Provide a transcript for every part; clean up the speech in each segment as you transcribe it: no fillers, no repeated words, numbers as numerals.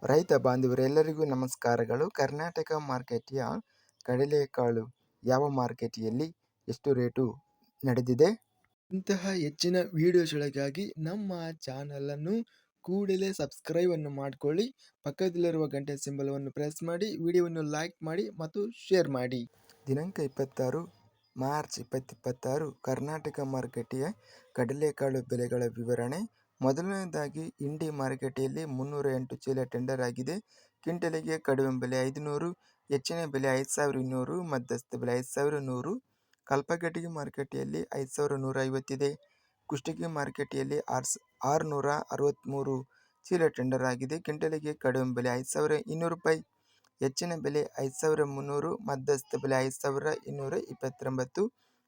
ರೈತ ಬಾಂಧವರೆಲ್ಲರಿಗೂ ನಮಸ್ಕಾರಗಳು. ಕರ್ನಾಟಕ ಮಾರ್ಕೆಟಿಯ ಕಡಲೆಕಾಳು ಯಾವ ಮಾರ್ಕೆಟಿಯಲ್ಲಿ ಎಷ್ಟು ರೇಟು ನಡೆದಿದೆ? ಇಂತಹ ಹೆಚ್ಚಿನ ವಿಡಿಯೋಸ್ಗಳಿಗಾಗಿ ನಮ್ಮ ಚಾನಲನ್ನು ಕೂಡಲೇ ಸಬ್ಸ್ಕ್ರೈಬ್ ಅನ್ನು ಮಾಡಿಕೊಳ್ಳಿ. ಪಕ್ಕದಲ್ಲಿರುವ ಗಂಟೆ ಸಿಂಬಲವನ್ನು ಪ್ರೆಸ್ ಮಾಡಿ, ವಿಡಿಯೋವನ್ನು ಲೈಕ್ ಮಾಡಿ ಮತ್ತು ಶೇರ್ ಮಾಡಿ. ದಿನಾಂಕ 26 ಮಾರ್ಚ್ 2026 ಕರ್ನಾಟಕ ಮಾರ್ಕೆಟಿಯ ಕಡಲೆಕಾಳು ಬೆಲೆಗಳ ವಿವರಣೆ. ಮೊದಲನೇದಾಗಿ ಇಂಡಿ ಮಾರುಕಟ್ಟೆಯಲ್ಲಿ 308 ಚೀಲ ಟೆಂಡರ್ ಆಗಿದೆ. ಕ್ವಿಂಟಲಿಗೆ ಕಡಿಮೆ ಬೆಲೆ 500, ಹೆಚ್ಚಿನ ಬೆಲೆ 5200, ಮಧ್ಯಸ್ಥ ಬೆಲೆ 5100. ಕಲ್ಪಗಡ್ಡಿ ಮಾರುಕಟ್ಟೆಯಲ್ಲಿ 5150 ಇದೆ. ಕುಷ್ಟಗಿ ಮಾರುಕಟ್ಟೆಯಲ್ಲಿ 663 ಚೀಲ ಟೆಂಡರ್ ಆಗಿದೆ. ಕ್ವಿಂಟಲಿಗೆ ಕಡಿಮೆ ಬೆಲೆ 5200 ರೂಪಾಯಿ, ಹೆಚ್ಚಿನ ಬೆಲೆ 5300, ಮಧ್ಯಸ್ಥ ಬೆಲೆ 5229.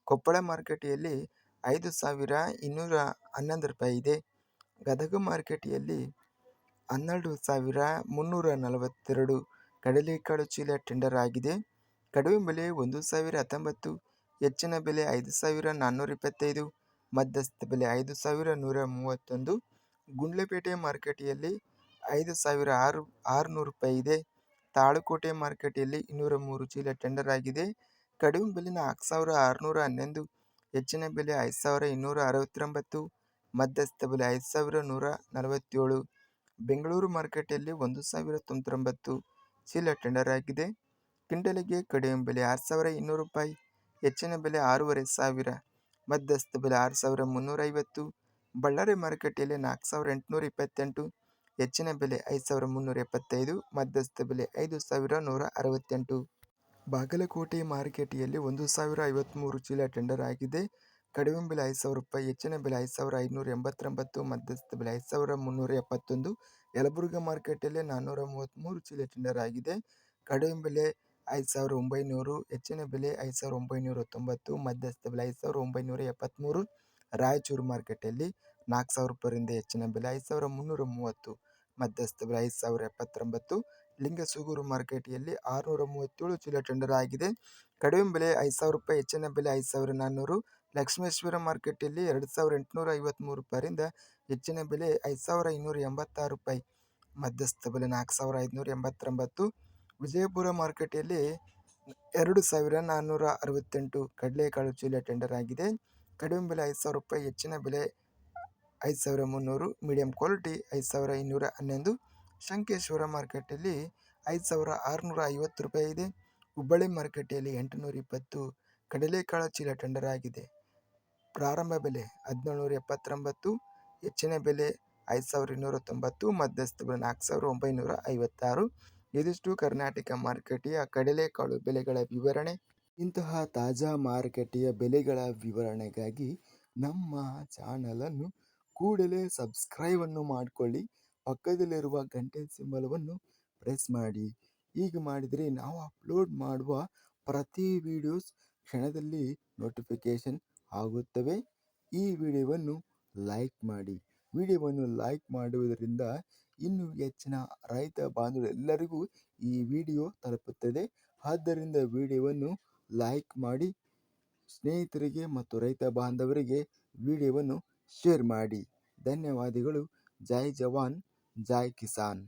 ಕೊಪ್ಪಳ ಮಾರುಕಟ್ಟೆಯಲ್ಲಿ 5211 ರೂಪಾಯಿ ಇದೆ. ಗದಗ ಮಾರುಕಟ್ಟೆಯಲ್ಲಿ 12342 ಕಡಲೆಕಾಳು ಚೀಲ ಟೆಂಡರ್ ಆಗಿದೆ. ಕಡಿಮೆ ಬೆಲೆ 1019, ಹೆಚ್ಚಿನ ಬೆಲೆ 5425, ಮಧ್ಯಸ್ಥ ಬೆಲೆ 5131. ಗುಂಡ್ಲುಪೇಟೆ ಮಾರುಕಟ್ಟೆಯಲ್ಲಿ 5600 ರೂಪಾಯಿ ಇದೆ. ತಾಳಕೋಟೆ ಮಾರುಕಟ್ಟೆಯಲ್ಲಿ 203 ಚೀಲ ಟೆಂಡರ್ ಆಗಿದೆ. ಕಡಿಮೆ ಬೆಲೆ 4611, ಹೆಚ್ಚಿನ ಬೆಲೆ 5269, ಮಧ್ಯಸ್ಥ ಬೆಲೆ 5147. ಬೆಂಗಳೂರು ಮಾರುಕಟ್ಟೆಯಲ್ಲಿ 1099 ಚೀಲ ಟೆಂಡರ್ ಆಗಿದೆ. ಕ್ವಿಂಟಲಿಗೆ ಕಡಿಮೆ ಬೆಲೆ 6200 ರೂಪಾಯಿ, ಹೆಚ್ಚಿನ ಬೆಲೆ 6500, ಮಧ್ಯಸ್ಥ ಬೆಲೆ 6350. ಬಳ್ಳಾರಿ ಮಾರುಕಟ್ಟೆಯಲ್ಲಿ 4828, ಹೆಚ್ಚಿನ ಬೆಲೆ 5375, ಮಧ್ಯಸ್ಥ ಬೆಲೆ 5168. ಬಾಗಲಕೋಟೆ ಮಾರುಕಟ್ಟೆಯಲ್ಲಿ 1053 ಚೀಲ ಟೆಂಡರ್ ಆಗಿದೆ. ಕಡಿಮೆ ಬೆಲೆ 5000 ರೂಪಾಯಿ, ಹೆಚ್ಚಿನ ಬೆಲೆ 5589, ಮಧ್ಯಸ್ಥ ಬೆಲೆ 5371. ಯಲಬುರ್ಗಾ ಮಾರುಕಟ್ಟೆಯಲ್ಲಿ 433 ಚೀಲ ಟೆಂಡರ್ ಆಗಿದೆ. ಕಡಿಮೆ ಬೆಲೆ 5900, ಹೆಚ್ಚಿನ ಬೆಲೆ 5990, ಮಧ್ಯಸ್ಥ ಬೆಲೆ 5973. ರಾಯಚೂರು ಮಾರುಕಟ್ಟೆಯಲ್ಲಿ 4000 ರೂಪಾಯಿಯಿಂದ ಹೆಚ್ಚಿನ ಬೆಲೆ 5330, ಮಧ್ಯಸ್ಥ ಬೆಲೆ 5079. ಲಿಂಗಸೂಗೂರು ಮಾರುಕಟ್ಟೆಯಲ್ಲಿ 637 ಚೀಲ ಟೆಂಡರ್ ಆಗಿದೆ. ಕಡಿಮೆ ಬೆಲೆ 5000 ರೂಪಾಯಿ, ಹೆಚ್ಚಿನ ಬೆಲೆ 5400. ಲಕ್ಷ್ಮೇಶ್ವರ ಮಾರುಕಟ್ಟೆಯಲ್ಲಿ 2853 ರೂಪಾಯಿಯಿಂದ ಹೆಚ್ಚಿನ ಬೆಲೆ 5586 ರೂಪಾಯಿ, ಮಧ್ಯಸ್ಥ ಬೆಲೆ 4589. ವಿಜಯಪುರ ಮಾರುಕಟ್ಟೆಯಲ್ಲಿ 2468 ಕಡಲೆಕಾಳು ಚೀಲ ಟೆಂಡರ್ ಆಗಿದೆ. ಕಡಿಮೆ ಬೆಲೆ 5000 ರೂಪಾಯಿ, ಹೆಚ್ಚಿನ ಬೆಲೆ 5300, ಮೀಡಿಯಂ ಕ್ವಾಲಿಟಿ 5211. ಶಂಕೇಶ್ವರ ಮಾರುಕಟ್ಟೆಯಲ್ಲಿ 5650 ರೂಪಾಯಿ ಇದೆ. ಹುಬ್ಬಳ್ಳಿ ಮಾರುಕಟ್ಟೆಯಲ್ಲಿ 820 ಕಡಲೆಕಾಳು ಚೀಲ ಟೆಂಡರ್ ಆಗಿದೆ. ಪ್ರಾರಂಭ ಬೆಲೆ 1779, ಹೆಚ್ಚಿನ ಬೆಲೆ 5290, ಮಧ್ಯಸ್ಥ ಬೆಲೆ 4956. ಇದಿಷ್ಟು ಕರ್ನಾಟಕ ಮಾರುಕಟ್ಟೆಯ ಕಡಲೆಕಾಳು ಬೆಲೆಗಳ ವಿವರಣೆ. ಇಂತಹ ತಾಜಾ ಮಾರುಕಟ್ಟೆಯ ಬೆಲೆಗಳ ವಿವರಣೆಗಾಗಿ ನಮ್ಮ ಚಾನಲನ್ನು ಕೂಡಲೇ ಸಬ್ಸ್ಕ್ರೈಬ್ ಅನ್ನು ಮಾಡಿಕೊಳ್ಳಿ. ಪಕ್ಕದಲ್ಲಿರುವ ಗಂಟೆ ಸಿಂಬಲವನ್ನು ಪ್ರೆಸ್ ಮಾಡಿ. ಹೀಗೆ ಮಾಡಿದರೆ ನಾವು ಅಪ್ಲೋಡ್ ಮಾಡುವ ಪ್ರತಿ ವಿಡಿಯೋಸ್ ಕ್ಷಣದಲ್ಲಿ ನೋಟಿಫಿಕೇಶನ್ ಆಗುತ್ತವೆ. ಈ ವಿಡಿಯೋವನ್ನು ಲೈಕ್ ಮಾಡಿ. ವಿಡಿಯೋವನ್ನು ಲೈಕ್ ಮಾಡುವುದರಿಂದ ಇನ್ನೂ ಹೆಚ್ಚಿನ ರೈತ ಬಾಂಧವರೆಲ್ಲರಿಗೂ ಈ ವಿಡಿಯೋ ತಲುಪುತ್ತದೆ. ಆದ್ದರಿಂದ ವಿಡಿಯೋವನ್ನು ಲೈಕ್ ಮಾಡಿ, ಸ್ನೇಹಿತರಿಗೆ ಮತ್ತು ರೈತ ಬಾಂಧವರಿಗೆ ವಿಡಿಯೋವನ್ನು ಶೇರ್ ಮಾಡಿ. ಧನ್ಯವಾದಗಳು. ಜೈ ಜವಾನ್, ಜೈ ಕಿಸಾನ್.